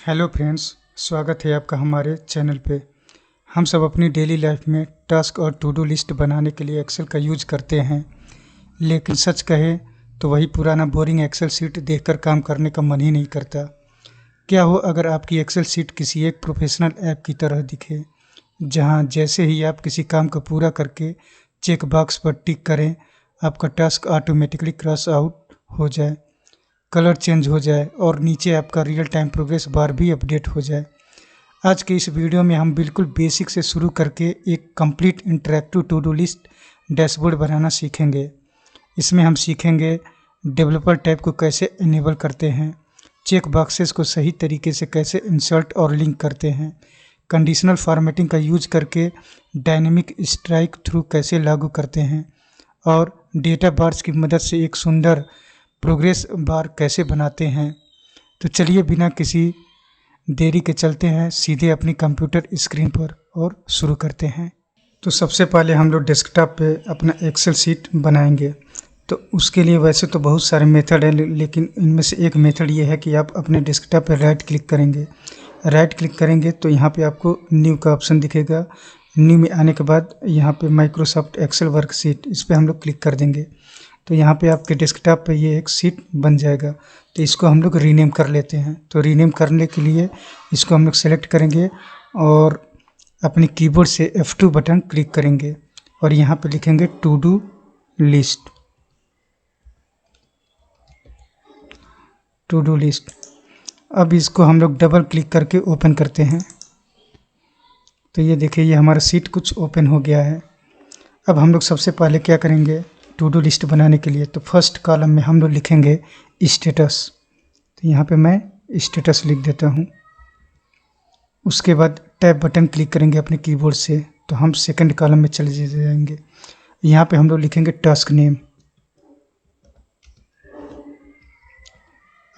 Hello friends, स्वागत है आपका हमारे चैनल पे। हम सब अपनी डेली लाइफ में टास्क और टू डू लिस्ट बनाने के लिए एक्सेल का यूज करते हैं, लेकिन सच कहे तो वही पुराना बोरिंग एक्सेल सीट देखकर काम करने का मन ही नहीं करता। क्या हो अगर आपकी एक्सेल सीट किसी एक प्रोफेशनल ऐप की तरह दिखे, जहां जैसे ही आप किसी काम को पूरा करके चेक बॉक्स पर टिक करें, आपका टास्क ऑटोमेटिकली क्रॉस आउट हो जाए, कलर चेंज हो जाए और नीचे आपका रियल टाइम प्रोग्रेस बार भी अपडेट हो जाए। आज के इस वीडियो में हम बिल्कुल बेसिक से शुरू करके एक complete interactive to do list dashboard बनाना सीखेंगे। इसमें हम सीखेंगे डेवलपर टैब को कैसे इनेबल करते हैं, चेक बॉक्सेस को सही तरीके से कैसे इंसर्ट और लिंक करते हैं, कंडीशनल फॉर्मेटिंग का यूज करके डायनेमिक स्ट्राइक थ्रू कैसे लागू करते हैं और डेटा बार्स की मदद से एक सुंदर प्रोग्रेस बार कैसे बनाते हैं। तो चलिए बिना किसी देरी के चलते हैं सीधे अपनी कंप्यूटर स्क्रीन पर और शुरू करते हैं। तो सबसे पहले हम लोग डेस्कटॉप पे अपना एक्सेल सीट बनाएंगे। तो उसके लिए वैसे तो बहुत सारे मेथड हैं, लेकिन इनमें से एक मेथड ये है कि आप अपने डेस्कटॉप पर राइट क्लिक करेंगे। राइट क्लिक करेंगे तो यहाँ पे आपको न्यू का ऑप्शन दिखेगा। न्यू में आने के बाद यहाँ पे माइक्रोसॉफ्ट एक्सेल वर्कशीट, इस पर हम लोग क्लिक कर देंगे तो यहाँ पे आपके डेस्कटॉप पे ये एक सीट बन जाएगा। तो इसको हम लोग रीनेम कर लेते हैं। तो रीनेम करने के लिए इसको हम लोग सेलेक्ट करेंगे और अपने कीबोर्ड से F2 बटन क्लिक करेंगे और यहाँ पे लिखेंगे to do list. To do list. अब इसको हम लोग डबल क्लिक करके ओपन करते हैं। तो ये देखिए, ये हमारा सीट कुछ ओपन हो गया है। अब हम लोग सबसे पहले क्या करेंगे टू डू लिस्ट बनाने के लिए, तो फर्स्ट कॉलम में हम लोग लिखेंगे स्टेटस। तो यहाँ पे मैं स्टेटस लिख देता हूँ। उसके बाद टैब बटन क्लिक करेंगे अपने कीबोर्ड से तो हम सेकंड कॉलम में चले जाएंगे। यहाँ पे हम लोग लिखेंगे टास्क नेम।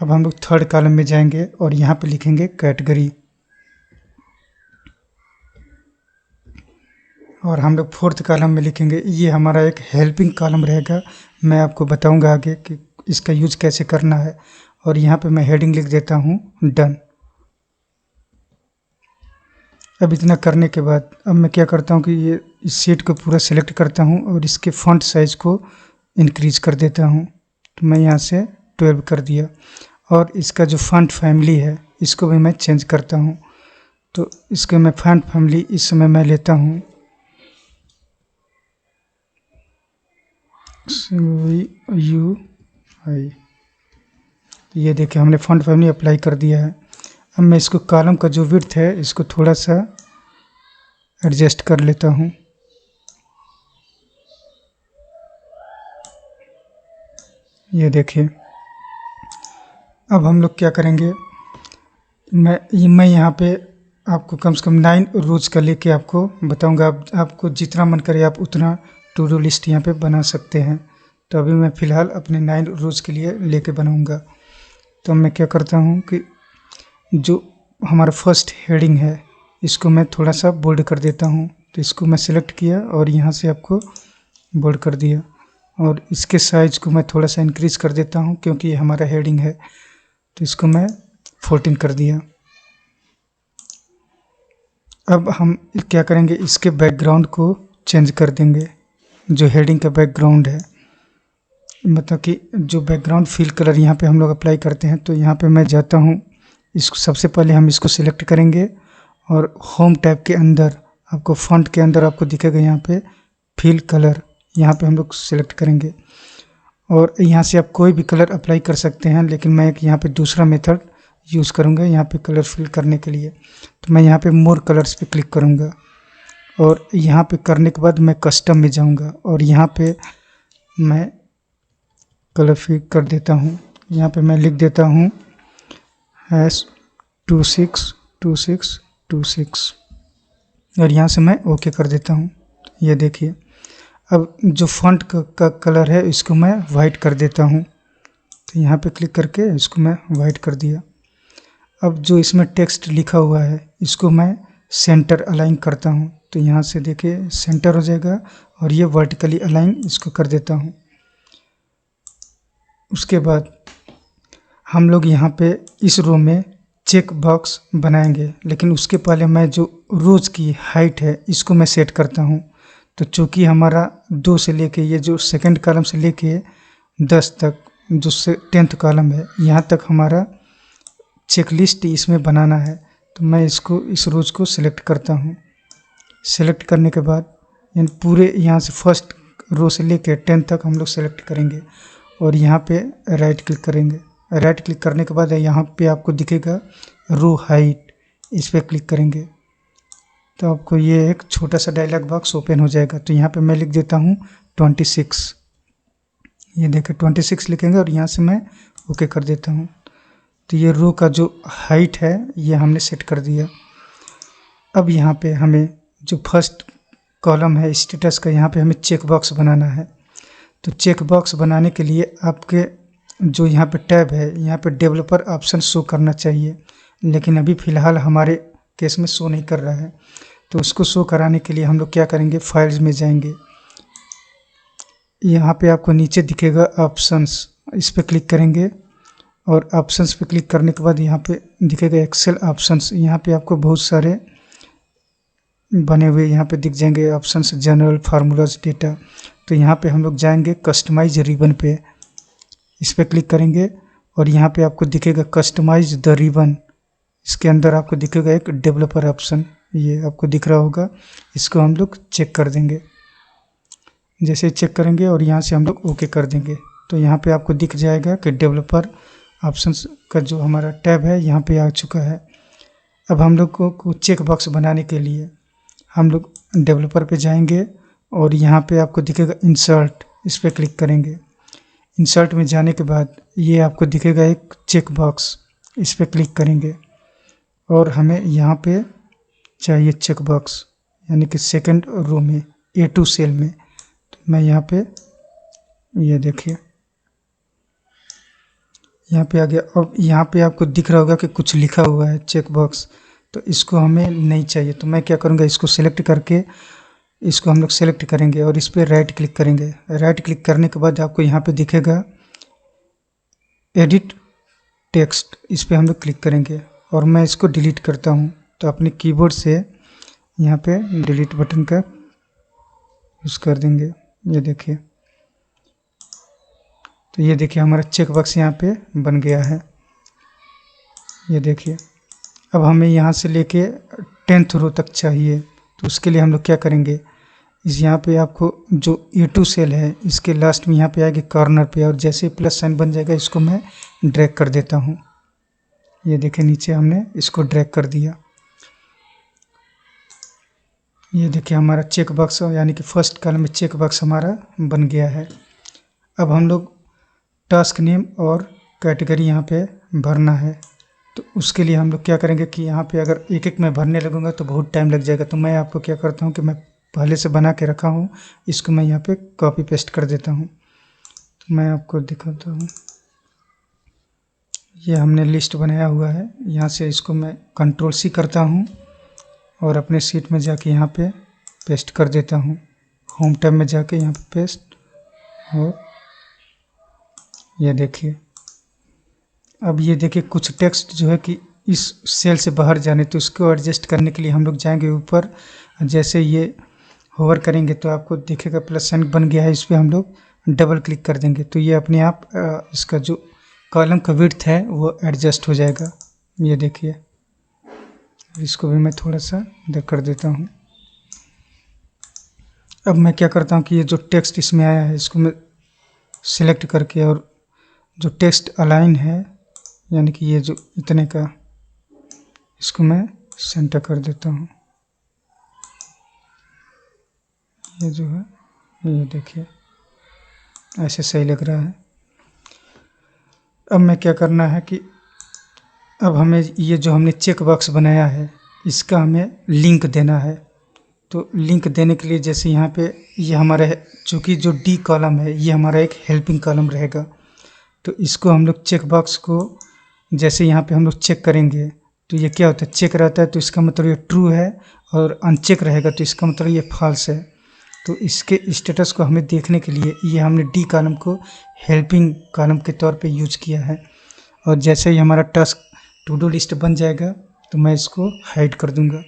अब हम लोग थर्ड कॉलम में जाएंगे और यहाँ पे लिखेंगे कैटेगरी। और हम लोग फोर्थ कॉलम में लिखेंगे, ये हमारा एक हेल्पिंग कॉलम रहेगा, मैं आपको बताऊंगा आगे कि इसका यूज कैसे करना है। और यहाँ पे मैं हेडिंग लिख देता हूँ डन। अब इतना करने के बाद अब मैं क्या करता हूँ कि ये इस शीट को पूरा सिलेक्ट करता हूँ और इसके फॉन्ट साइज को इंक्रीज कर देता हूँ। तो मैं यहाँ से 12 कर दिया और इसका जो फॉन्ट फैमिली है इसको भी मैं चेंज करता हूँ। तो इसके मैं फॉन्ट फैमिली इस समय मैं लेता हूँ UI। ये देखिए, हमने फॉन्ट फैमिली अप्लाई कर दिया है। अब मैं इसको कॉलम का जो विड्थ है इसको थोड़ा सा एडजस्ट कर लेता हूँ। ये देखिए, अब हम लोग क्या करेंगे, मैं यहाँ पे आपको कम से कम 9 रोज का लेके आपको बताऊंगा। आपको जितना मन करे आप उतना टू डू लिस्ट यहाँ पे बना सकते हैं। तो अभी मैं फ़िलहाल अपने 9 रोज के लिए लेके बनाऊंगा। तो मैं क्या करता हूँ कि जो हमारा फर्स्ट हेडिंग है इसको मैं थोड़ा सा बोल्ड कर देता हूँ। तो इसको मैं सिलेक्ट किया और यहाँ से आपको बोल्ड कर दिया और इसके साइज को मैं थोड़ा सा इंक्रीज कर देता हूँ क्योंकि ये हमारा हेडिंग है। तो इसको मैं 14 कर दिया। अब हम क्या करेंगे, इसके बैकग्राउंड को चेंज कर देंगे। जो हेडिंग का बैकग्राउंड है, मतलब कि जो बैकग्राउंड फिल कलर यहाँ पे हम लोग अप्लाई करते हैं, तो यहाँ पे मैं जाता हूँ। इसको सबसे पहले हम इसको सिलेक्ट करेंगे और होम टैब के अंदर आपको फॉन्ट के अंदर आपको दिखेगा यहाँ पे फिल कलर, यहाँ पे हम लोग सिलेक्ट करेंगे और यहाँ से आप कोई भी कलर अप्लाई कर सकते हैं, लेकिन मैं एक यहाँ पे दूसरा मेथड यूज़ करूँगा यहाँ पे कलर फिल करने के लिए। तो मैं यहाँ पे मोर कलर्स पे क्लिक करूँगा और यहाँ पे करने के बाद मैं कस्टम में जाऊँगा और यहाँ पे मैं कलर फिल कर देता हूँ। यहाँ पे मैं लिख देता हूँ #262626 और यहाँ से मैं ओके कर देता हूँ। ये देखिए, अब जो फॉन्ट का कलर है इसको मैं वाइट कर देता हूँ। तो यहाँ पे क्लिक करके इसको मैं वाइट कर दिया। अब जो इसमें टेक्स्ट लिखा हुआ है इसको मैं सेंटर अलाइन करता हूँ। तो यहाँ से देखिए सेंटर हो जाएगा और ये वर्टिकली अलाइन इसको कर देता हूँ। उसके बाद हम लोग यहाँ पे इस रो में चेक बॉक्स बनाएंगे, लेकिन उसके पहले मैं जो रोज़ की हाइट है इसको मैं सेट करता हूँ। तो चूँकि हमारा 2 से लेके ये जो सेकंड कॉलम से लेके 10 तक जो से 10th कॉलम है, यहाँ तक हमारा चेकलिस्ट इसमें बनाना है। तो मैं इसको इस रोज़ को सिलेक्ट करता हूँ। सेलेक्ट करने के बाद इन पूरे यहाँ से फर्स्ट रो से लेके 10 तक हम लोग सेलेक्ट करेंगे और यहाँ पे राइट क्लिक करेंगे। राइट क्लिक करने के बाद यहाँ पे आपको दिखेगा रो हाइट, इस पर क्लिक करेंगे तो आपको ये एक छोटा सा डायलॉग बॉक्स ओपन हो जाएगा। तो यहाँ पे मैं लिख देता हूँ 26। ये देखिए 26 लिखेंगे और यहाँ से मैं ओके कर देता हूँ। तो ये रो का जो हाइट है ये हमने सेट कर दिया। अब यहाँ पे हमें जो फर्स्ट कॉलम है स्टेटस का, यहाँ पे हमें चेक बॉक्स बनाना है। तो चेक बॉक्स बनाने के लिए आपके जो यहाँ पे टैब है, यहाँ पे डेवलपर ऑप्शन शो करना चाहिए, लेकिन अभी फ़िलहाल हमारे केस में शो नहीं कर रहा है। तो उसको शो कराने के लिए हम लोग क्या करेंगे, फाइल्स में जाएंगे। यहाँ पे आपको नीचे दिखेगा ऑप्शंस, इस पर क्लिक करेंगे और ऑप्शंस पे क्लिक करने के बाद यहाँ पे दिखेगा एक्सेल ऑप्शंस। यहाँ पे आपको बहुत सारे बने हुए यहाँ पे दिख जाएंगे ऑप्शंस, जनरल, फार्मूलाज, डेटा। तो यहाँ पे हम लोग जाएंगे कस्टमाइज रिबन पे, इस पर क्लिक करेंगे और यहाँ पे आपको दिखेगा कस्टमाइज द रिबन। इसके अंदर आपको दिखेगा एक डेवलपर ऑप्शन, ये आपको दिख रहा होगा। इसको हम लोग चेक कर देंगे। जैसे चेक करेंगे और यहाँ से हम लोग ओके कर देंगे तो यहाँ पे आपको दिख जाएगा कि डेवलपर ऑप्शंस का जो हमारा टैब है यहाँ पे आ चुका है। अब हम लोग को चेक बॉक्स बनाने के लिए हम लोग डेवलपर पे जाएंगे और यहाँ पे आपको दिखेगा इंसर्ट, इस पर क्लिक करेंगे। इंसर्ट में जाने के बाद ये आपको दिखेगा एक चेक बॉक्स, इस पर क्लिक करेंगे और हमें यहाँ पे चाहिए चेक बॉक्स, यानी कि सेकंड रो में A2 सेल में। तो मैं यहाँ पे ये देखिए यहाँ पे आ गया। अब यहाँ पे आपको दिख रहा होगा कि कुछ लिखा हुआ है चेक बॉक्स, तो इसको हमें नहीं चाहिए। तो मैं क्या करूँगा, इसको सेलेक्ट करके इसको हम लोग सेलेक्ट करेंगे और इस पर राइट क्लिक करेंगे। राइट क्लिक करने के बाद आपको यहाँ पे दिखेगा एडिट टेक्स्ट, इस पर हम लोग क्लिक करेंगे और मैं इसको डिलीट करता हूँ। तो अपने कीबोर्ड से यहाँ पे डिलीट बटन का यूज़ कर देंगे। ये देखिए, तो ये देखिए हमारा चेक बॉक्स यहाँ पे बन गया है। ये देखिए अब हमें यहाँ से लेके 10th रो तक चाहिए। तो उसके लिए हम लोग क्या करेंगे, इस यहाँ पे आपको जो A2 सेल है इसके लास्ट में यहाँ पे आएगी कॉर्नर पे, और जैसे प्लस साइन बन जाएगा इसको मैं ड्रैग कर देता हूँ। ये देखिए नीचे हमने इसको ड्रैग कर दिया। ये देखिए हमारा चेक बॉक्स यानी कि फर्स्ट कॉलम में चेक बॉक्स हमारा बन गया है। अब हम लोग टास्क नेम और कैटेगरी यहाँ पे भरना है। तो उसके लिए हम लोग क्या करेंगे कि यहाँ पे अगर एक एक मैं भरने लगूँगा तो बहुत टाइम लग जाएगा। तो मैं आपको क्या करता हूँ कि मैं पहले से बना के रखा हूँ, इसको मैं यहाँ पे कॉपी पेस्ट कर देता हूँ। तो मैं आपको दिखाता हूँ, ये हमने लिस्ट बनाया हुआ है। यहाँ से इसको मैं Ctrl+C करता हूँ और अपने सीट में जाके यहाँ पे पेस्ट कर देता हूँ। होम टैब में जाके यहाँ पे पेस्ट, और ये देखिए अब ये देखिए कुछ टेक्स्ट जो है कि इस सेल से बाहर जाने, तो इसको एडजस्ट करने के लिए हम लोग जाएंगे ऊपर। जैसे ये होवर करेंगे तो आपको दिखेगा प्लस साइन बन गया है, इस पर हम लोग डबल क्लिक कर देंगे तो ये अपने आप इसका जो कॉलम का विड्थ है वो एडजस्ट हो जाएगा। ये देखिए इसको भी मैं थोड़ा सा इधर कर देता हूँ। अब मैं क्या करता हूँ कि ये जो टेक्स्ट इसमें आया है इसको मैं सिलेक्ट करके और जो टेक्स्ट अलाइन है यानी कि ये जो इतने का, इसको मैं सेंटर कर देता हूँ। ये जो है ये देखिए ऐसे सही लग रहा है। अब मैं क्या करना है कि अब हमें ये जो हमने चेक बॉक्स बनाया है इसका हमें लिंक देना है। तो लिंक देने के लिए जैसे यहाँ पे ये हमारा है, चूँकि जो डी कॉलम है ये हमारा एक हेल्पिंग कॉलम रहेगा। तो इसको हम लोग चेक बॉक्स को जैसे यहाँ पे हम लोग चेक करेंगे तो ये क्या होता है, चेक रहता है तो इसका मतलब ये ट्रू है, और अनचेक रहेगा तो इसका मतलब ये फॉल्स है। तो इसके स्टेटस को हमें देखने के लिए ये हमने डी कॉलम को हेल्पिंग कॉलम के तौर पे यूज किया है। और जैसे ही हमारा टास्क टू डू लिस्ट बन जाएगा तो मैं इसको हाइड कर दूंगा।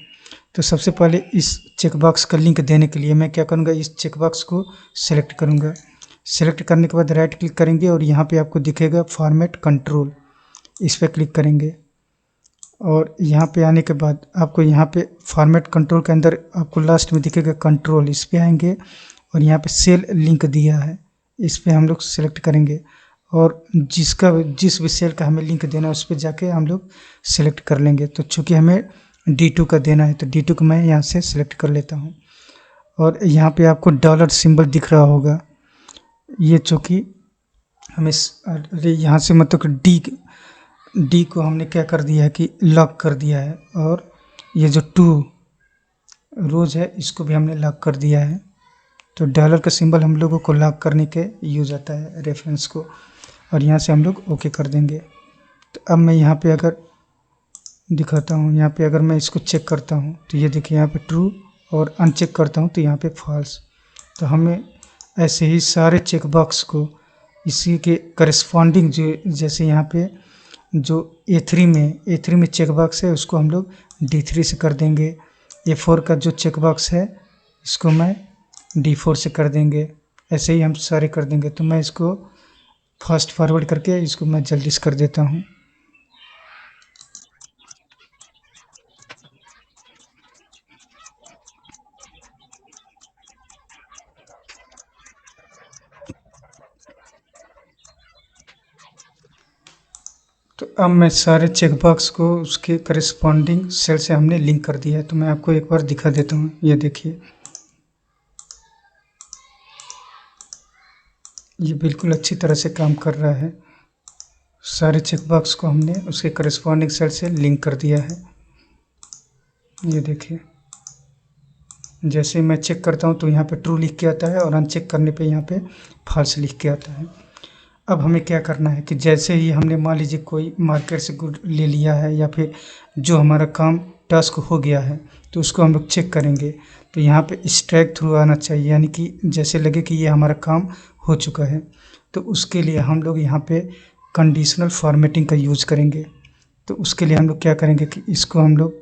तो सबसे पहले इस चेकबॉक्स का लिंक देने के लिए मैं क्या करूँगा, इस चेकबॉक्स को सेलेक्ट करूँगा। सेलेक्ट करने के बाद राइट क्लिक करेंगे और यहाँ पे आपको दिखेगा फॉर्मेट कंट्रोल, इस पर क्लिक करेंगे। और यहाँ पे आने के बाद आपको यहाँ पे फॉर्मेट कंट्रोल के अंदर आपको लास्ट में दिखेगा कंट्रोल, इस पे आएंगे और यहाँ पे सेल लिंक दिया है, इस पे हम लोग सेलेक्ट करेंगे और जिस भी सेल का हमें लिंक देना है उस पर जाके हम लोग सेलेक्ट कर लेंगे। तो चूँकि हमें D2 का देना है तो D2 को मैं यहाँ से सेलेक्ट कर लेता हूँ। और यहाँ पे आपको डॉलर सिंबल दिख रहा होगा, ये चूँकि हमें यहाँ से मतलब डी को हमने क्या कर दिया है कि लॉक कर दिया है, और ये जो 2 रोज है इसको भी हमने लॉक कर दिया है। तो डॉलर का सिंबल हम लोगों को लॉक करने के यूज आता है रेफरेंस को, और यहाँ से हम लोग ओके कर देंगे। तो अब मैं यहाँ पे अगर दिखाता हूँ, यहाँ पे अगर मैं इसको चेक करता हूँ तो ये देखिए यहाँ पे ट्रू, और अनचेक करता हूँ तो यहाँ पे फॉल्स। तो हमें ऐसे ही सारे चेक बॉक्स को इसी के करस्पॉन्डिंग जो जैसे यहाँ पे जो A3 में चेक बॉक्स है उसको हम लोग D3 से कर देंगे। A4 का जो चेक बॉक्स है इसको मैं D4 से कर देंगे। ऐसे ही हम सारे कर देंगे। तो मैं इसको फास्ट फॉरवर्ड करके इसको मैं जल्दी से कर देता हूँ। तो अब मैं सारे चेकबॉक्स को उसके करस्पॉन्डिंग सेल से हमने लिंक कर दिया है। तो मैं आपको एक बार दिखा देता हूँ, ये देखिए ये बिल्कुल अच्छी तरह से काम कर रहा है। सारे चेकबॉक्स को हमने उसके करस्पॉन्डिंग सेल से लिंक कर दिया है। ये देखिए जैसे मैं चेक करता हूँ तो यहाँ पे ट्रू लिख के आता है और अनचेक करने पे यहाँ पे फॉल्स लिख के आता है। अब हमें क्या करना है कि जैसे ही हमने मान लीजिए कोई मार्केट से गुड ले लिया है या फिर जो हमारा काम टास्क हो गया है तो उसको हम लोग चेक करेंगे। तो यहाँ पे स्ट्राइक थ्रू आना चाहिए, यानी कि जैसे लगे कि ये हमारा काम हो चुका है। तो उसके लिए हम लोग यहाँ पे कंडीशनल फॉर्मेटिंग का यूज़ करेंगे। तो उसके लिए हम लोग क्या करेंगे कि इसको हम लोग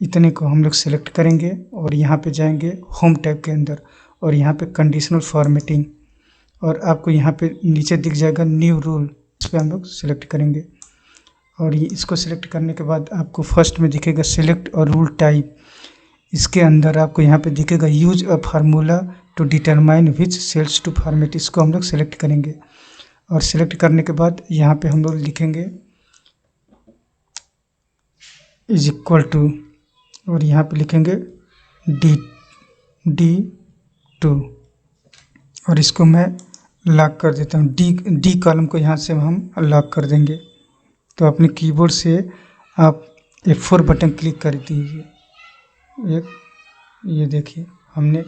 इतने को हम लोग सेलेक्ट करेंगे और यहाँ पे जाएंगे होम टैब के अंदर और यहाँ पे कंडीशनल फॉर्मेटिंग, और आपको यहाँ पे नीचे दिख जाएगा न्यू रूल, इस पर हम लोग सेलेक्ट करेंगे। और ये इसको सेलेक्ट करने के बाद आपको फर्स्ट में दिखेगा सेलेक्ट और रूल टाइप। इसके अंदर आपको यहाँ पे दिखेगा use a formula to determine which cells to format, इसको हम लोग सेलेक्ट करेंगे। और सेलेक्ट करने के बाद यहाँ पे हम लोग लिखेंगे इज इक्वल टू, और यहाँ पे लिखेंगे D2, और इसको मैं लॉक कर देता हूँ। डी कॉलम को यहाँ से हम लॉक कर देंगे। तो अपने कीबोर्ड से आप F4 बटन क्लिक कर दीजिए। ये देखिए हमने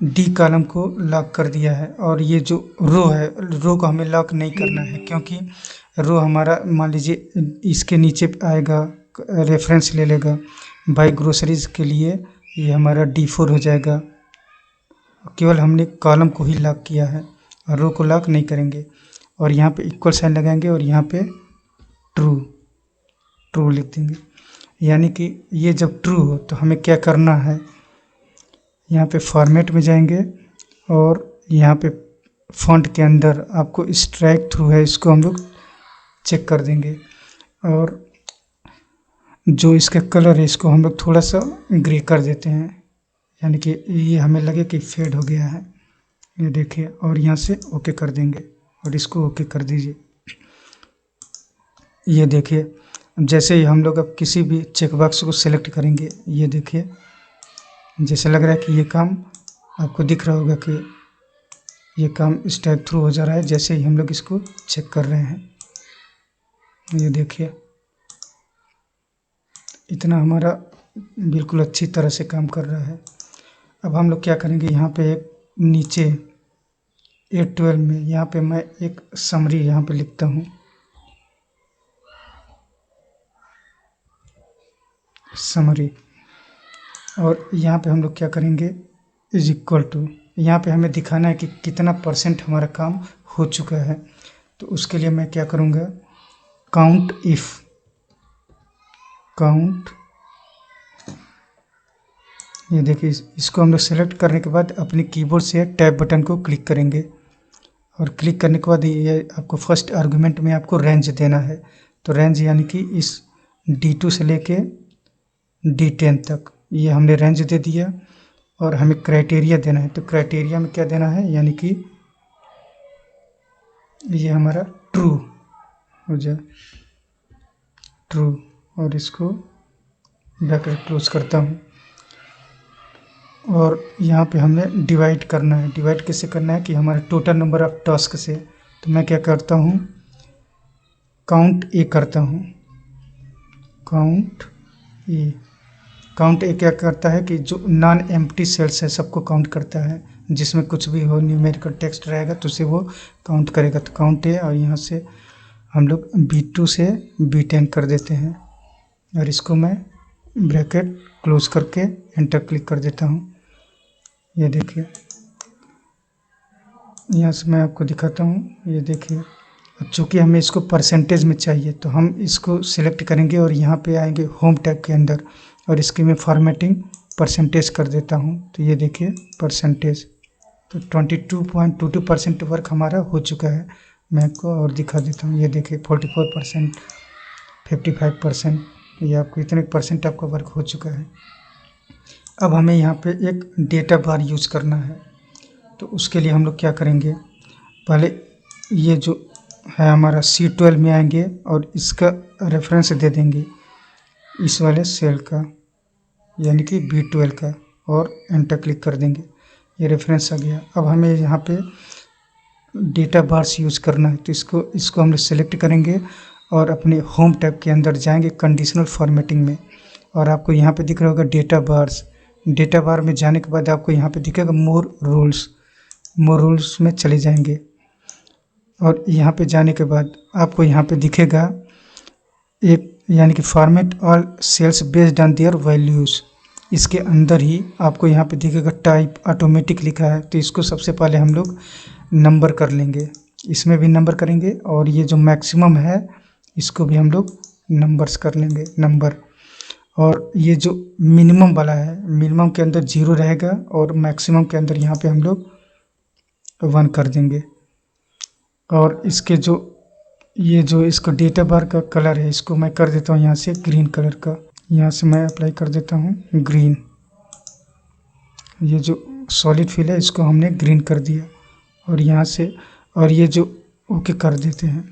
डी कॉलम को लॉक कर दिया है। और ये जो रो है, रो को हमें लॉक नहीं करना है क्योंकि रो हमारा मान लीजिए इसके नीचे आएगा, रेफरेंस ले लेगा बाई ग्रोसरीज के लिए, ये हमारा D4 हो जाएगा। केवल हमने कॉलम को ही लॉक किया है और रो को लॉक नहीं करेंगे। और यहाँ पे इक्वल साइन लगाएंगे और यहाँ पे ट्रू लिख देंगे। यानी कि ये जब ट्रू हो तो हमें क्या करना है, यहाँ पे फॉर्मेट में जाएंगे और यहाँ पे फॉन्ट के अंदर आपको स्ट्राइक थ्रू है, इसको हम लोग चेक कर देंगे। और जो इसका कलर है इसको हम लोग थोड़ा सा ग्रे कर देते हैं, यानी कि ये हमें लगे कि फेड हो गया है। ये देखिए, और यहाँ से ओके कर देंगे और इसको ओके कर दीजिए। ये देखिए जैसे ही हम लोग अब किसी भी चेकबॉक्स को सिलेक्ट करेंगे, ये देखिए जैसे लग रहा है कि ये काम आपको दिख रहा होगा कि ये काम स्ट्राइक थ्रू हो जा रहा है जैसे ही हम लोग इसको चेक कर रहे हैं। ये देखिए इतना हमारा बिल्कुल अच्छी तरह से काम कर रहा है। अब हम लोग क्या करेंगे, यहाँ पे एक नीचे A12 में यहाँ पे मैं एक समरी यहाँ पे लिखता हूँ, समरी। और यहाँ पे हम लोग क्या करेंगे, इज इक्वल टू, यहाँ पे हमें दिखाना है कि कितना % हमारा काम हो चुका है। तो उसके लिए मैं क्या करूँगा, काउंट इफ़, काउंट। ये देखिए, इसको हम लोग सेलेक्ट करने के बाद अपने कीबोर्ड से टैब बटन को क्लिक करेंगे और क्लिक करने के बाद ये आपको फर्स्ट आर्गुमेंट में आपको रेंज देना है। तो रेंज यानी कि इस D2 से लेके D10 तक ये हमने रेंज दे दिया और हमें क्राइटेरिया देना है। तो क्राइटेरिया में क्या देना है, यानी कि ये हमारा ट्रू हो जाए, ट्रू। और इसको ब्रैकेट क्लोज करता हूँ और यहाँ पे हमने डिवाइड करना है। डिवाइड कैसे करना है कि हमारा टोटल नंबर ऑफ टास्क से। तो मैं क्या करता हूँ, काउंट ए करता हूँ, काउंट ए। काउंट ए क्या करता है कि जो नॉन एम्प्टी सेल्स है सबको काउंट करता है, जिसमें कुछ भी हो न्यूमेरिकल टेक्स्ट रहेगा तो उसे वो काउंट करेगा। तो काउंट ए, और यहाँ से हम लोग B2 से B10 कर देते हैं और इसको मैं ब्रैकेट क्लोज करके एंटर क्लिक कर देता हूँ। ये देखिए, यहाँ से मैं आपको दिखाता हूँ। ये देखिए, अब चूँकि हमें इसको परसेंटेज में चाहिए तो हम इसको सिलेक्ट करेंगे और यहाँ पे आएंगे होम टैब के अंदर और इसकी मैं फॉर्मेटिंग परसेंटेज कर देता हूँ। तो ये देखिए परसेंटेज, तो 22.22% वर्क हमारा हो चुका है। मैं आपको और दिखा देता हूँ। ये देखिए 44%, 55%, ये आपको इतने परसेंट आपका वर्क हो चुका है। अब हमें यहाँ पे एक डेटा बार यूज़ करना है। तो उसके लिए हम लोग क्या करेंगे, पहले ये जो है हमारा C12 में आएंगे और इसका रेफरेंस दे देंगे इस वाले सेल का, यानी कि B12 का, और एंटर क्लिक कर देंगे। ये रेफरेंस आ गया। अब हमें यहाँ पे डेटा बार्स यूज़ करना है। तो इसको हम लोग सेलेक्ट करेंगे और अपने होम टैब के अंदर जाएंगे कंडीशनल फॉर्मेटिंग में, और आपको यहाँ पे दिख रहा होगा डेटा बार्स। डेटा बार में जाने के बाद आपको यहाँ पे दिखेगा मोर रूल्स। मोर रूल्स में चले जाएंगे और यहाँ पे जाने के बाद आपको यहाँ पे दिखेगा एक, यानी कि format all cells based on their values. इसके अंदर ही आपको यहाँ पे दिखेगा टाइप ऑटोमेटिक लिखा है। तो इसको सबसे पहले हम लोग नंबर कर लेंगे, इसमें भी नंबर करेंगे, और ये जो मैक्सिमम है इसको भी हम लोग नंबर्स कर लेंगे, नंबर। और ये जो मिनिमम वाला है, मिनिमम के अंदर 0 रहेगा और मैक्सिमम के अंदर यहाँ पे हम लोग 1 कर देंगे। और इसके जो ये जो इसका डेटा बार का कलर है इसको मैं कर देता हूँ यहाँ से ग्रीन कलर का। यहाँ से मैं अप्लाई कर देता हूँ ग्रीन। ये जो सॉलिड फिल है इसको हमने ग्रीन कर दिया और यहाँ से, और ये जो ओके कर देते हैं।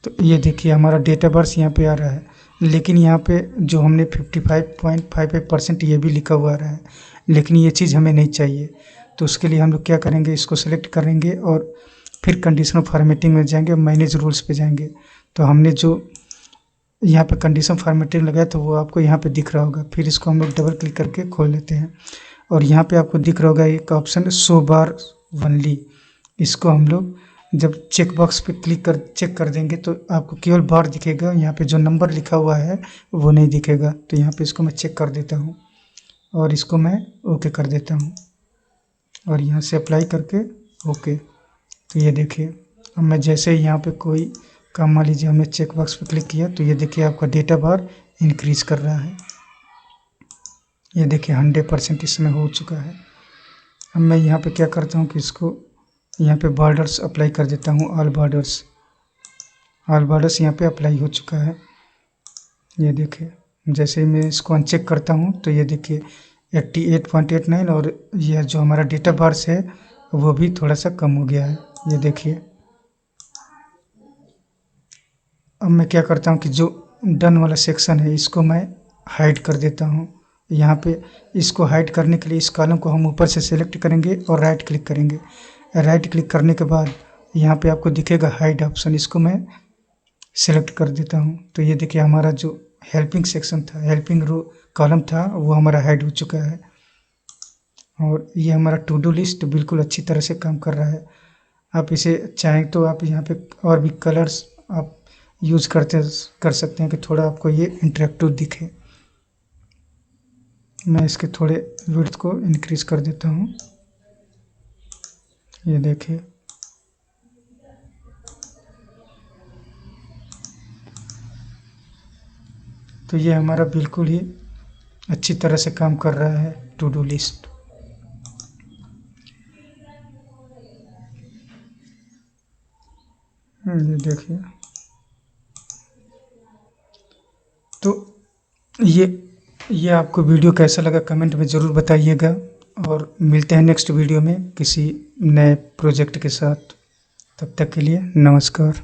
तो ये देखिए हमारा डेटा बर्स यहाँ पे आ रहा है, लेकिन यहाँ पे जो हमने 55.55% ये भी लिखा हुआ आ रहा है, लेकिन ये चीज़ हमें नहीं चाहिए। तो उसके लिए हम लोग क्या करेंगे, इसको सेलेक्ट करेंगे और फिर कंडीशनल फॉर्मेटिंग में जाएंगे, मैनेज रूल्स पे जाएंगे। तो हमने जो यहाँ पे कंडीशन फॉर्मेटिंग लगाया तो वो आपको यहाँ पे दिख रहा होगा। फिर इसको हम लोग डबल क्लिक करके खोल लेते हैं और यहाँ पे आपको दिख रहा होगा एक ऑप्शन शो बार ओनली। इसको हम लोग जब चेक बॉक्स पे क्लिक कर चेक कर देंगे तो आपको केवल बार दिखेगा, यहाँ पे जो नंबर लिखा हुआ है वो नहीं दिखेगा। तो यहाँ पे इसको मैं चेक कर देता हूँ और इसको मैं ओके कर देता हूँ और यहाँ से अप्लाई करके ओके। तो ये देखिए, अब मैं जैसे ही यहाँ पे कोई काम, मान लीजिए हमने चेक बॉक्स पे क्लिक किया तो ये देखिए आपका डेटा बार इंक्रीज कर रहा है। ये देखिए 100% इसमें हो चुका है। अब मैं यहाँ पे क्या करता हूँ कि इसको यहाँ पे बॉर्डर्स अप्लाई कर देता हूँ, ऑल बॉर्डर्स। ऑल बॉर्डर्स यहाँ पे अप्लाई हो चुका है। ये देखिए जैसे ही मैं इसको अनचेक करता हूँ तो ये देखिए 88.89 और यह जो हमारा डेटा बार्स है वो भी थोड़ा सा कम हो गया है। ये देखिए, अब मैं क्या करता हूँ कि जो डन वाला सेक्शन है इसको मैं हाइड कर देता हूँ। यहाँ पे इसको हाइड करने के लिए इस कॉलम को हम ऊपर से सेलेक्ट करेंगे और राइट क्लिक करेंगे। राइट क्लिक करने के बाद यहाँ पे आपको दिखेगा हाइड ऑप्शन, इसको मैं सेलेक्ट कर देता हूँ। तो ये देखिए हमारा जो हेल्पिंग सेक्शन था, हेल्पिंग रो कॉलम था, वो हमारा हाइड हो चुका है। और ये हमारा टू डू लिस्ट बिल्कुल अच्छी तरह से काम कर रहा है। आप इसे चाहें तो आप यहाँ पे और भी कलर्स आप यूज़ कर सकते हैं कि थोड़ा आपको ये इंटरेक्टिव दिखे। मैं इसके थोड़े विड्थ को इंक्रीज कर देता हूँ। ये देखिए, तो ये हमारा बिल्कुल ही अच्छी तरह से काम कर रहा है टू डू लिस्ट। ये देखिए। तो ये आपको वीडियो कैसा लगा कमेंट में ज़रूर बताइएगा, और मिलते हैं नेक्स्ट वीडियो में किसी नए प्रोजेक्ट के साथ। तब तक के लिए नमस्कार।